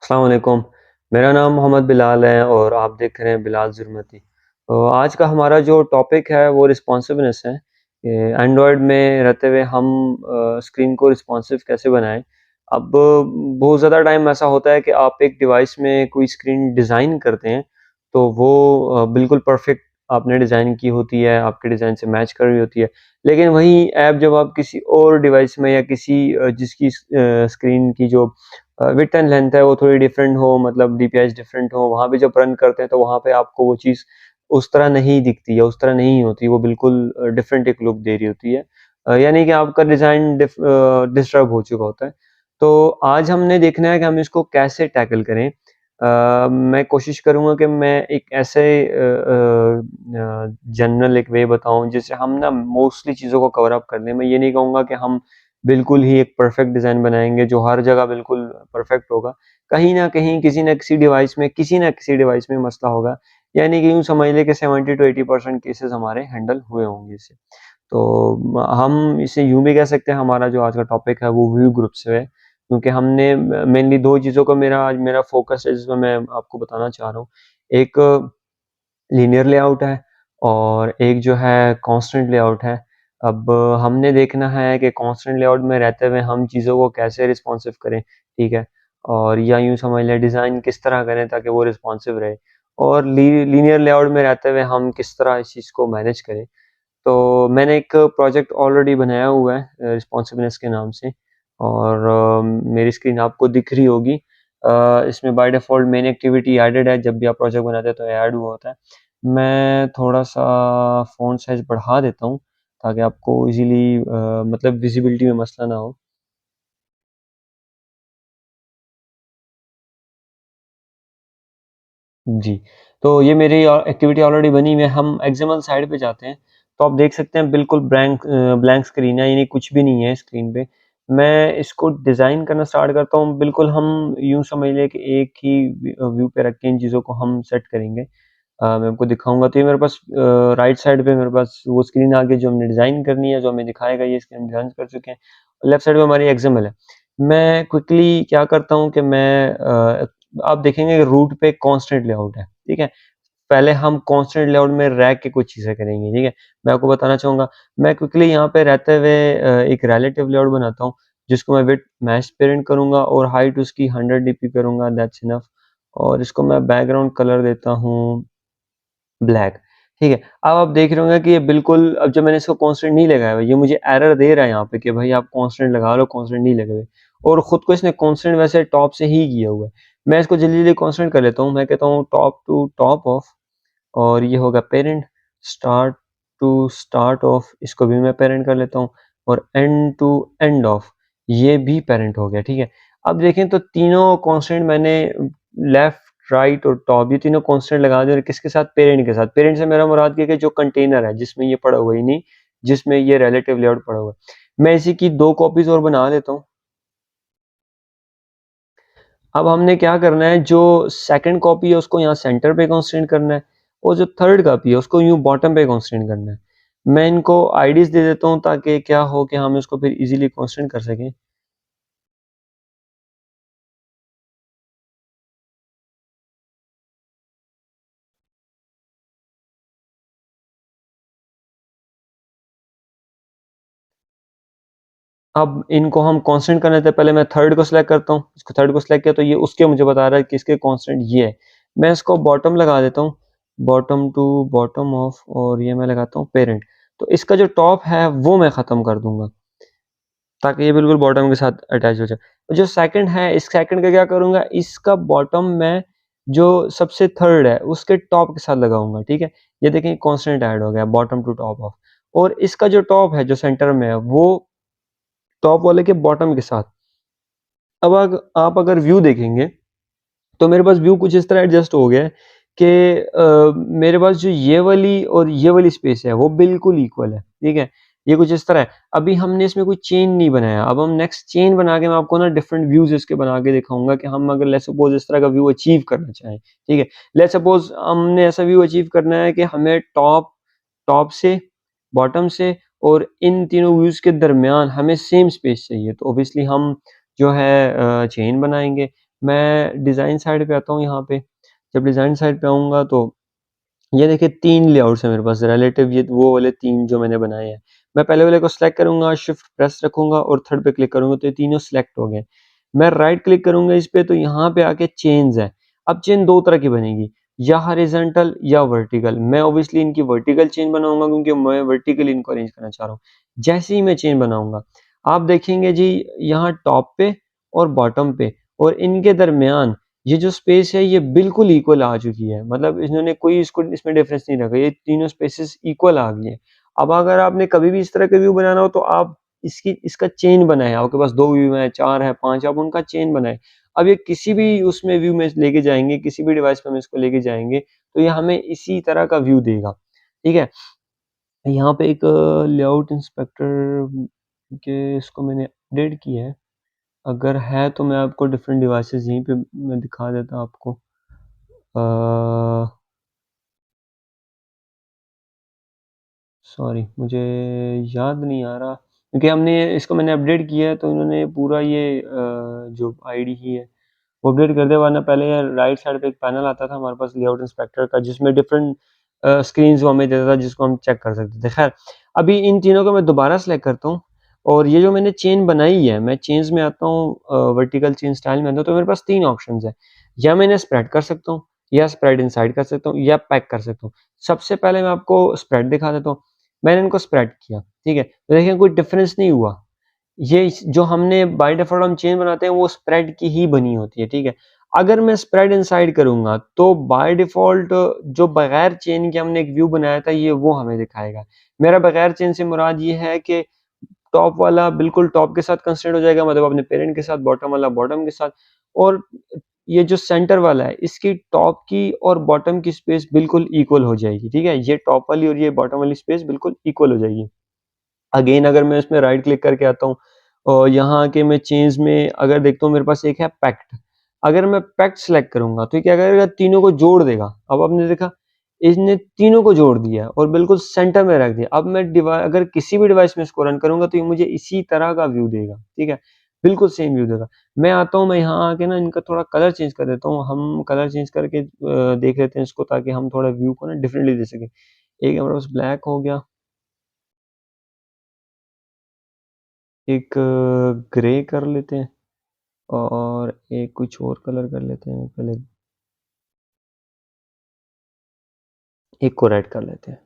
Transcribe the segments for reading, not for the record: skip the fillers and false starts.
अस्सलाम वालेकुम। मेरा नाम मोहम्मद बिलाल है और आप देख रहे हैं बिलाल ज़ुर्मती। तो आज का हमारा जो टॉपिक है वो रिस्पॉन्सिवनेस है कि एंड्रॉयड में रहते हुए हम स्क्रीन को रिस्पॉन्सिव कैसे बनाएँ। अब बहुत ज़्यादा टाइम ऐसा होता है कि आप एक डिवाइस में कोई स्क्रीन डिज़ाइन करते हैं, तो वो बिल्कुल परफ़ेक्ट आपने डिज़ाइन की होती है, आपके डिज़ाइन से मैच कर रही होती है। लेकिन वही ऐप जब आप किसी और डिवाइस में या किसी जिसकी स्क्रीन की जो विड्थ एंड लेंथ है वो थोड़ी डिफरेंट हो, मतलब डीपीआईज़ डिफरेंट हो, वहाँ पे जब रन करते हैं तो वहाँ पे आपको वो चीज़ उस तरह नहीं दिखती या उस तरह नहीं होती, वो बिल्कुल डिफरेंट एक लुक दे रही होती है। यानी कि आपका डिज़ाइन डिस्टर्ब हो चुका होता है। तो आज हमने देखना है कि हम इसको कैसे टैकल करें। मैं कोशिश करूँगा कि मैं एक ऐसे जनरल एक वे बताऊँ जिससे हम ना मोस्टली चीज़ों को कवर अप कर लें। मैं ये नहीं कहूँगा कि हम बिल्कुल ही एक परफेक्ट डिज़ाइन बनाएँगे जो हर जगह बिल्कुल परफेक्ट होगा। कहीं न कहीं किसी न किसी डिवाइस में मसला होगा। यानी कि यूँ समझ लें कि 70 टू 80% केसेज़ हमारे हैंडल हुए होंगे इससे। तो हम इसे यूँ भी कह सकते हैं, हमारा जो आज का टॉपिक है वो व्यू ग्रुप से है। क्योंकि हमने मेनली 2 चीज़ों को मेरा आज मेरा फ़ोकस है जिसमें मैं आपको बताना चाह रहा हूँ। एक लीनियर लेआउट है और एक जो है कांस्टेंट लेआउट है। अब हमने देखना है कि कांस्टेंट लेआउट में रहते हुए हम चीज़ों को कैसे रिस्पॉन्सिव करें, ठीक है? और या यूँ समझ लें डिज़ाइन किस तरह करें ताकि वो रिस्पॉन्सिव रहे, और लीनियर लेआउट में रहते हुए हम किस तरह इस चीज़ को मैनेज करें। तो मैंने एक प्रोजेक्ट ऑलरेडी बनाया हुआ है रिस्पॉन्सिवनेस के नाम से, और मेरी स्क्रीन आपको दिख रही होगी। इसमें by default main activity added है, जब भी आप प्रोजेक्ट बनाते हैं तो ऐड हुआ होता है। मैं थोड़ा-सा फ़ॉन्ट साइज़ बढ़ा देता हूँ ताकि आपको ईज़िली मतलब विज़िबिलिटी में मसला ना हो। जी, तो ये मेरी एक्टिविटी ऑलरेडी बनी हुई है। हम एक्सएमएल साइड पे जाते हैं, तो आप देख सकते हैं बिल्कुल ब्लैंक स्क्रीन है, यानी कुछ भी नहीं है स्क्रीन पे। मैं इसको डिज़ाइन करना स्टार्ट करता हूँ, बिल्कुल हम यूँ समझ लें कि एक ही व्यू पे रख के इन चीज़ों को हम सेट करेंगे। मैं आपको दिखाऊँगा, तो ये मेरे पास राइट साइड पे मेरे पास वो स्क्रीन आ गई जो हमने डिज़ाइन करनी है, जो हमें दिखाएगा ये स्क्रीन हम डिज़ाइन कर चुके हैं। लेफ्ट साइड में हमारी एक्सएमएल है। मैं क्विकली क्या करता हूँ कि आप देखेंगे कि रूट पे कांस्टेंट लेआउट है, ठीक है? पहले हम कांस्टेंट लेआउट में रह के कुछ चीज़ें करेंगे, ठीक है? मैं आपको बताना चाहूँगा, मैं क्विकली यहाँ पे रहते हुए एक रिलेटिव लेआउट बनाता हूँ, जिसको मैं विड्थ मैच पेरेंट करूँगा और हाइट उसकी 100 डीपी करूँगा, दैट्स इनफ। और इसको मैं बैकग्राउंड कलर देता हूँ ब्लैक, ठीक है? अब आप देख रहे होंगे कि ये बिल्कुल, अब जब मैंने इसको कांस्टेंट नहीं लगाया हुआ, ये मुझे एरर दे रहा है यहाँ पे कि भाई आप कांस्टेंट लगा लो, कांस्टेंट नहीं लगे हुए, और खुद को इसने कांस्टेंट वैसे टॉप से ही किया हुआ है। मैं इसको जल्दी-जल्दी कांस्टेंट कर लेता हूँ, मैं कहता हूँ टॉप टू टॉप ऑफ, और ये होगा parent, start to start off, इसको भी मैं पेरेंट कर लेता हूँ, और एंड टू एंड ऑफ, ये भी पेरेंट हो गया, ठीक है? अब देखें तो तीनों कांस्टेंट मैंने लेफ्ट, राइट और टॉप, ये तीनों कांस्टेंट लगा दिए, और किसके साथ? पेरेंट के साथ। पेरेंट से मेरा मुराद ये है कि जो कंटेनर है जिसमें ये पड़ा हुआ, ही नहीं जिसमें ये रिलेटिव लेआउट पड़ा हुआ है। मैं इसी की 2 कॉपीज़ और बना लेता हूँ। अब हमने क्या करना है, जो सेकंड कॉपी है उसको यहाँ सेंटर पे कांस्टेंट करना है, और जो थर्ड कॉपी है उसको यूँ बॉटम पे कांस्टेंट करना है। मैं इनको आईडीज़ दे देता हूँ ताकि क्या हो कि हम इसको फिर ईज़िली कांस्टेंट कर सकें। अब इनको हम कांस्टेंट करने से पहले मैं थर्ड को सिलेक्ट करता हूँ। इसको थर्ड को सिलेक्ट किया तो ये उसके मुझे बता रहा है कि इसके कांस्टेंट ये है। मैं इसको बॉटम लगा देता हूँ, बॉटम टू बॉटम ऑफ, और ये मैं लगाता हूँ पेरेंट। तो इसका जो टॉप है वो मैं ख़त्म कर दूँगा, ताकि ये बिल्कुल बॉटम के साथ अटैच हो जाए। जो सेकंड है, इस सेकंड का क्या करूँगा, इसका बॉटम मैं जो सबसे थर्ड है उसके टॉप के साथ लगाऊँगा, ठीक है? ये देखें कांस्टेंट ऐड हो गया, बॉटम टू टॉप ऑफ, और इसका जो टॉप है जो सेंटर में है वो टॉप वाले के बॉटम के साथ। अब आप अगर व्यू देखेंगे, तो मेरे पास व्यू कुछ इस तरह एडजस्ट हो गया है कि मेरे पास जो ये वाली और ये वाली स्पेस है वो बिल्कुल इक्वल है, ठीक है? ये कुछ इस तरह है। अभी हमने इसमें कोई चेन नहीं बनाया, अब हम नेक्स्ट चेन बना के मैं आपको ना डिफरेंट व्यूज़ इसके बना के दिखाऊँगा कि हम अगर लेट्स सपोज़ इस तरह का व्यू अचीव करना चाहें, ठीक है? लेट्स सपोज़ हमने ऐसा व्यू अचीव करना है कि हमें टॉप टॉप से, बॉटम से और इन तीनों व्यूज़ के दरमियान हमें सेम स्पेस चाहिए, तो ऑब्वियसली हम जो है चेन बनाएँगे। मैं डिज़ाइन साइड पे आता हूँ यहाँ पे। जब डिज़ाइन साइड पे आऊँगा तो ये देखिए 3 लेआउट्स हैं मेरे पास रिलेटिव, ये वो वाले 3 जो मैंने बनाए हैं। मैं पहले वाले को सिलेक्ट करूँगा, शिफ्ट प्रेस रखूँगा और थर्ड पे क्लिक करूँगा तो ये तीनों सिलेक्ट हो गए। मैं राइट क्लिक करूँगा इस पे तो यहाँ पे आके चेन्स है। अब चेन 2 तरह की बनेगी, या हॉरिज़ॉन्टल या वर्टिकल। मैं ऑब्वियसली इनकी वर्टिकल चेन बनाऊँगा क्योंकि मैं वर्टिकली इनको अरेंज करना चाह रहा हूँ। जैसे ही मैं चेन बनाऊँगा, आप देखेंगे जी यहाँ टॉप पे और बॉटम पे और इनके दरमियान ये जो स्पेस है ये बिल्कुल इक्वल आ चुकी है। मतलब इन्होंने कोई इसको इसमें डिफरेंस नहीं रखा, ये तीनों स्पेसेस इक्वल आ गई हैं। अब अगर आपने कभी भी इस तरह का व्यू बनाना हो तो आप इसका चेन बनाएँ, आपके पास 2 व्यू हैं, 4 है, 5 आप उनका चेन बनाएँ। अब ये किसी भी उसमें व्यू में लेके जाएँगे, किसी भी डिवाइस पे हम इसको लेके जाएँगे, तो ये हमें इसी तरह का व्यू देगा, ठीक है? यहाँ पे एक लेआउट इंस्पेक्टर के इसको मैंने अपडेट किया है। अगर है तो मैं आपको डिफरेंट डिवाइसेज़ यहीं पे मैं दिखा देता आपको। अ, सॉरी मुझे याद नहीं आ रहा क्योंकि हमने इसको मैंने अपडेट किया है तो इन्होंने पूरा ये जो आईडी ही है वो अपडेट कर दिया, वरना पहले राइट साइड पे एक पैनल आता था हमारे पास लेआउट इंस्पेक्टर का जिसमें डिफरेंट स्क्रीन्स वो हमें देता था जिसको हम चेक कर सकते थे। ख़ैर अभी इन तीनों को मैं दोबारा सेलेक्ट करता हूँ और ये जो मैंने चेन बनाई है, मैं चेन्स में आता हूँ वर्टिकल चेन स्टाइल में आता हूँ तो मेरे पास 3 ऑप्शंस हैं। या मैं इन्हें स्प्रेड कर सकता हूँ, या स्प्रेड इनसाइड कर सकता हूँ, या पैक कर सकता हूँ। सबसे पहले मैं आपको स्प्रेड दिखा देता हूँ। मैंने इनको स्प्रेड किया, ठीक है? तो देखिए कोई डिफरेंस नहीं हुआ। ये जो हमने बाय डिफ़ॉल्ट हम चेन बनाते हैं वो स्प्रेड की ही बनी होती है, ठीक है? अगर मैं स्प्रेड इनसाइड करूँगा तो बाय डिफ़ॉल्ट जो बगैर चेन के हमने एक व्यू बनाया था ये वो हमें दिखाएगा। मेरा बगैर चेन से मुराद ये है कि टॉप वाला बिल्कुल टॉप के साथ कंस्ट्रेंट हो जाएगा, मतलब अपने पेरेंट के साथ, बॉटम वाला बॉटम के साथ और ये जो सेंटर वाला है इसकी टॉप की और बॉटम की स्पेस बिल्कुल इक्वल हो जाएगी, ठीक है? ये टॉप वाली और ये बॉटम वाली स्पेस बिल्कुल इक्वल हो जाएगी। अगेन अगर मैं इसमें राइट क्लिक करके आता हूँ और यहाँ आके मैं चेंज में अगर देखता हूँ मेरे पास एक है पैक्ड। अगर मैं पैक्ड सेलेक्ट करूँगा तो ये क्या करेगा, तीनों को जोड़ देगा। अब आपने देखा इसने तीनों को जोड़ दिया और बिल्कुल सेंटर में रख दिया। अब मैं अगर किसी भी डिवाइस में इसको रन करूँगा तो ये मुझे इसी तरह का व्यू देगा, ठीक है? बिल्कुल सेम व्यू देगा। मैं आता हूँ, मैं यहाँ आके ना इनका थोड़ा कलर चेंज कर देता हूँ। हम कलर चेंज करके देख लेते हैं इसको ताकि हम थोड़ा व्यू को ना डिफरेंटली दे सकें। एक हमारे पास ब्लैक हो गया, एक ग्रे कर लेते हैं और एक कुछ और कलर कर लेते हैं। पहले एक को रेड कर लेते हैं।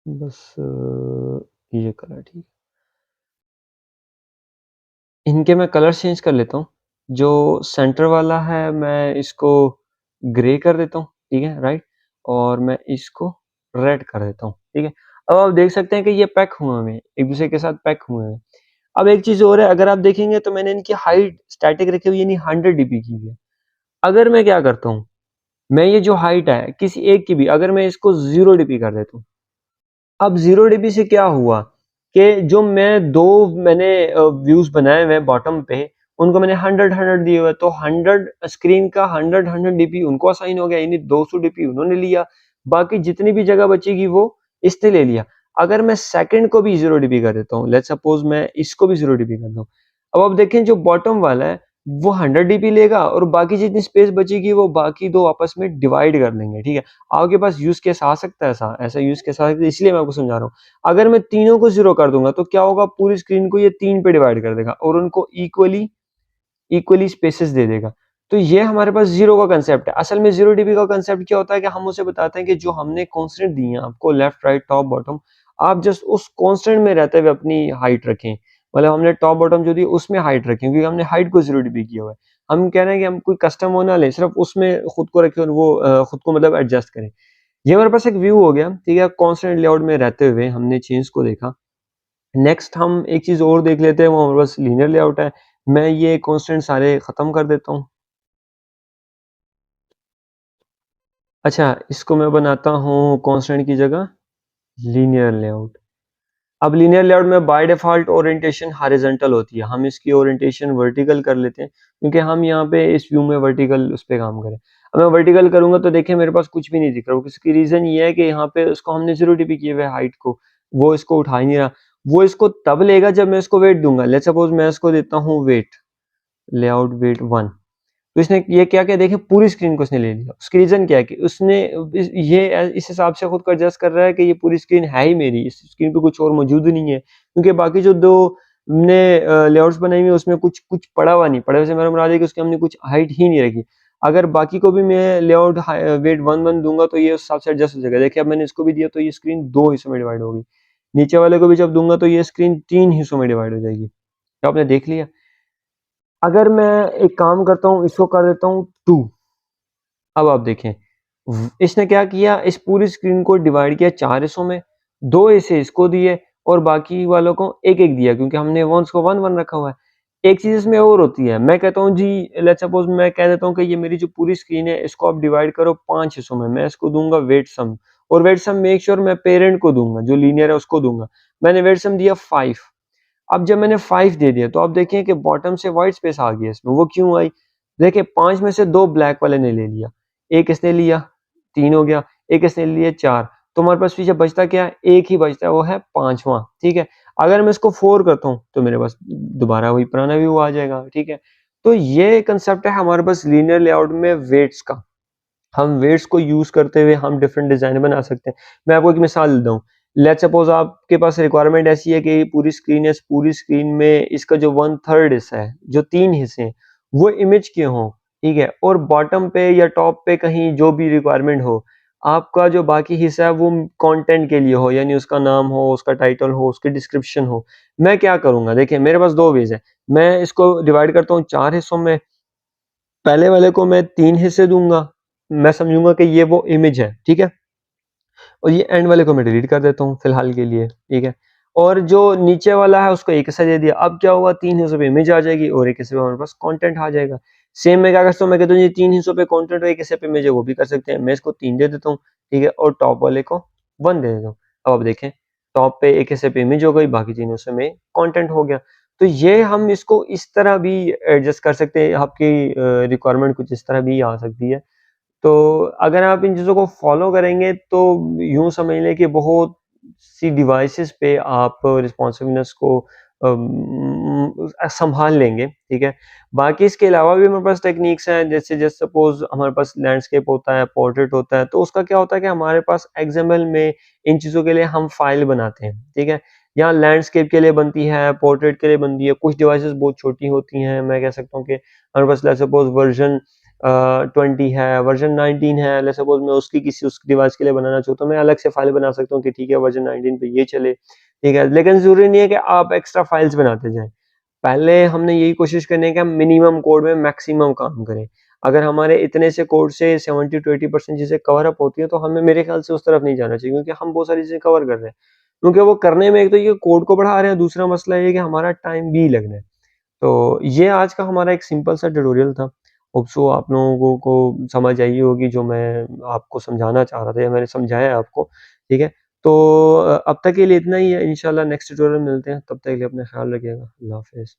बस ये कलर ठीक है। इनके मैं कलर चेंज कर लेता हूँ। जो सेंटर वाला है मैं इसको ग्रे कर देता हूँ, ठीक है, राइट? और मैं इसको रेड कर देता हूँ, ठीक है? अब आप देख सकते हैं कि ये पैक हुए हुए हैं, एक-दूसरे के साथ पैक हुए हैं। अब एक चीज़ और है, अगर आप देखेंगे तो मैंने इनकी हाइट स्टैटिक रखी हुई है, यानी 100 डीपी की हुई है। अगर मैं क्या करता हूँ, मैं ये जो हाइट है किसी एक की भी अगर मैं इसको 0 डीपी कर देता हूँ, अब 0 डीबी से क्या हुआ कि जो मैंने व्यूज़ बनाए हुए हैं बॉटम पे, उनको मैंने 100 दिए हुए हैं, तो 100 स्क्रीन का 100 डीपी उनको असाइन हो गया, यानी 200 डीपी उन्होंने लिया, बाकी जितनी भी जगह बचेगी वो इसने ले लिया। अगर मैं सेकंड को भी 0 डीबी कर देता हूँ, लेट्स सपोज़ मैं इसको भी 0 डीबी कर दूँ। अब आप देखें जो बॉटम वाला है, वो 100 डीबी लेगा और बाकी जितनी स्पेस बचेगी वो बाकी 2 आपस में डिवाइड कर लेंगे, ठीक है? आपके पास यूज़ केस आ सकता है ऐसा यूज़ केस आ सकता है, इसलिए मैं आपको समझा रहा हूँ। अगर मैं तीनों को 0 कर दूँगा तो क्या होगा, पूरी स्क्रीन को ये 3 पे डिवाइड कर देगा और उनको इक्वली इक्वली स्पेसेस दे देगा। तो ये हमारे पास 0 का कांसेप्ट है। असल में 0 डीबी का कांसेप्ट क्या होता है कि हम उसे बताते हैं कि जो हमने कांस्टेंट दी है आपको लेफ्ट, राइट, टॉप, बॉटम, आप जस्ट उस कांस्टेंट में रहते हुए अपनी हाइट रखें। मतलब हमने टॉप, बॉटम जो दी उसमें हाइट रखें क्योंकि हमने हाइट को 0 डीबी किया हुआ है। हम कह रहे हैं कि हम कोई कस्टम वो ना लें, सिर्फ उसमें खुद को रखें और वो खुद को मतलब एडजस्ट करें। ये हमारे पास एक व्यू हो गया, ठीक है? कांस्टेंट लेआउट में रहते हुए हमने चेंज को देखा। नेक्स्ट हम एक चीज़ और देख लेते हैं, वो हमारे पास लीनियर लेआउट है। मैं ये कांस्टेंट सारे खत्म कर देता हूँ। अच्छा, इसको मैं बनाता हूँ कांस्टेंट की जगह लीनियर लेआउट। अब लीनियर लेआउट में बाय डिफ़ॉल्ट ओरिएंटेशन हॉरिज़ॉन्टल होती है। हम इसकी ओरिएंटेशन वर्टिकल कर लेते हैं क्योंकि हम यहाँ पे इस व्यू में वर्टिकल उस पे काम करें। अब मैं वर्टिकल करूँगा तो देखिए मेरे पास कुछ भी नहीं दिख रहा है। उसकी रीज़न ये है कि यहाँ पे उसको हमने 0 डीपी किए हुए है हाइट को, वो इसको उठा ही नहीं रहा। वो इसको तब लेगा जब मैं इसको वेट दूँगा। लेट्स सपोज़ मैं इसको देता हूँ वेट, लेआउट वेट 1, तो इसने ये क्या किया देखिए, पूरी स्क्रीन को इसने ले लिया। उसकी रीज़न क्या है कि उसने इस हिसाब से खुद को एडजस्ट कर रहा है कि ये पूरी स्क्रीन है ही मेरी, इस स्क्रीन पे कुछ और मौजूद नहीं है। क्योंकि बाकी जो 2 ने लेआउट्स बनाई हुई है उसमें कुछ कुछ पड़ा हुआ नहीं, पड़े हुए से मेरा मुराद है कि उसकी हमने कुछ हाइट ही नहीं रखी। अगर बाकी को भी मैं लेआउट वेट 1 दूँगा तो ये उस हिसाब से एडजस्ट हो जाएगा। देखिए अब मैंने इसको भी दिया तो ये स्क्रीन 2 हिस्सों में डिवाइड हो गई। नीचे वाले को भी जब दूँगा तो ये स्क्रीन 3 हिस्सों में डिवाइड हो जाएगी। तो आपने देख लिया। अगर मैं एक काम करता हूँ, इसको कर देता हूँ 2, अब आप देखें, इसने क्या किया, इस पूरी स्क्रीन को डिवाइड किया 4 हिस्सों में, 2 हिस्से इसको दिए और बाकी वालों को 1-1 दिया, क्योंकि हमने वन्स को 1-1 रखा हुआ है। एक चीज़ इसमें और होती है, मैं कहता हूँ जी, लेट्स सपोज़ मैं कह देता हूँ कि ये मेरी जो पूरी स्क्रीन है इसको आप डिवाइड करो 5 हिस्सों में, मैं इसको दूँगा वेट सम, और वेट सम मेक श्योर मैं पेरेंट को दूँगा, जो लीनियर है उसको दूँगा। मैंने वेट सम दिया 5। अब जब मैंने 5 दे दिया तो आप देखिए कि बॉटम से व्हाइट स्पेस आ गई है इसमें, वो क्यों आई? देखिए 5 में से 2 ब्लैक वाले ने ले लिया, 1 इसने लिया, 3 हो गया, 1 इसने लिया 4, तो हमारे पास पीछे बचता क्या है? 1 ही बचता है, वो है 5वाँ, ठीक है? अगर मैं इसको 4 करता हूँ तो मेरे पास दोबारा वही पुराना व्यू आ जाएगा, ठीक है? तो ये कंसेप्ट है हमारे पास लीनियर लेआउट में वेट्स का। हम वेट्स को यूज़ करते हुए हम डिफरेंट डिज़ाइन बना सकते हैं। मैं आपको एक मिसाल देता हूँ। लेट्स सपोज़ आपके पास रिक्वायरमेंट ऐसी है कि ये पूरी स्क्रीन है, इस पूरी स्क्रीन में इसका जो 1/3 हिस्सा है, जो 3 हिस्से हैं, वो इमेज के हों, ठीक है? और बॉटम पे या टॉप पे कहीं जो भी रिक्वायरमेंट हो, आपका जो बाकी हिस्सा है वो कंटेंट के लिए हो, यानी उसका नाम हो, उसका टाइटल हो, उसकी डिस्क्रिप्शन हो। मैं क्या करूँगा? देखिए मेरे पास 2 वेज़ हैं। मैं इसको डिवाइड करता हूँ 4 हिस्सों में। पहले वाले को मैं 3 हिस्से दूँगा, मैं समझूँगा कि ये वो इमेज है, ठीक है? और ये एंड वाले को मैं डिलीट कर देता हूँ फिलहाल के लिए, ठीक है? और जो नीचे वाला है उसको एक हिस्सा दे दिया, अब क्या हुआ, 3 हिस्सों पे इमेज आ जाएगी और एक हिस्से पे हमारे पास कंटेंट आ जाएगा। सेम मैं क्या करता हूँ, मैं कहता हूँ ये 3 हिस्सों पे कंटेंट और एक हिस्से पे इमेज है, वो भी कर सकते हैं। मैं इसको 3 दे देता हूँ, ठीक है? और टॉप वाले को 1 दे देता हूँ। अब आप देखें, टॉप पे एक हिस्से पे इमेज हो गई, बाकी 3 हिस्सों में कंटेंट हो गया। तो ये हम इसको इस तरह भी एडजस्ट कर सकते हैं, आपकी रिक्वायरमेंट कुछ इस तरह भी आ सकती है। तो अगर आप इन चीज़ों को फ़ॉलो करेंगे तो यूँ समझ लें कि बहुत सी डिवाइसेज़ पे आप रिस्पॉन्सिवनेस को सँभाल लेंगे, ठीक है? बाकी इसके अलावा भी हमारे पास टेक्नीक्स हैं, जैसे जैसे सपोज़ हमारे पास लैंडस्केप होता है, पोर्ट्रेट होता है, तो उसका क्या होता है कि हमारे पास एक्सएमएल में इन चीज़ों के लिए हम फ़ाइल बनाते हैं, ठीक है? यहाँ लैंडस्केप के लिए बनती है, पोर्ट्रेट के लिए बनती है, कुछ डिवाइसेज़ बहुत छोटी होती हैं, मैं कह सकता हूँ कि हमारे पास लेट्स सपोज़ वर्ज़न 20 है, वर्ज़न 19 है, लेट्स सपोज़ मैं उसकी किसी उस डिवाइस के लिए बनाना चाहता हूँ, मैं अलग से फ़ाइल बना सकता हूँ कि ठीक है वर्ज़न 19 पे ये चले, ठीक है? लेकिन ज़रूरी नहीं है कि आप एक्स्ट्रा फ़ाइल्स बनाते जाएँ। पहले हमने यही कोशिश करनी है कि हम मिनिमम कोड में मैक्सिमम काम करें। अगर हमारे इतने से कोड से 70 टू 80% चीज़ें कवर अप होती हैं, तो हमें मेरे ख़्याल से उस तरफ नहीं जाना चाहिए, क्योंकि हम बहुत सारी चीज़ें कवर कर रहे हैं। क्योंकि वो करने में एक तो ये कोड को बढ़ा रहे हैं, दूसरा मसला ये है कि हमारा टाइम भी लगना है। तो ये आज का हमारा एक सिंपल सा ट्यूटोरियल था। होप सो आप लोगों को समझ आई होगी जो मैं आपको समझाना चाह रहा था, या मैंने समझाया आपको, ठीक है? तो अब तक के लिए इतना ही है, इंशाल्लाह नेक्स्ट ट्यूटोरियल में मिलते हैं, तब तक के लिए अपना ख़्याल रखिएगा। अल्लाह हाफ़िज़।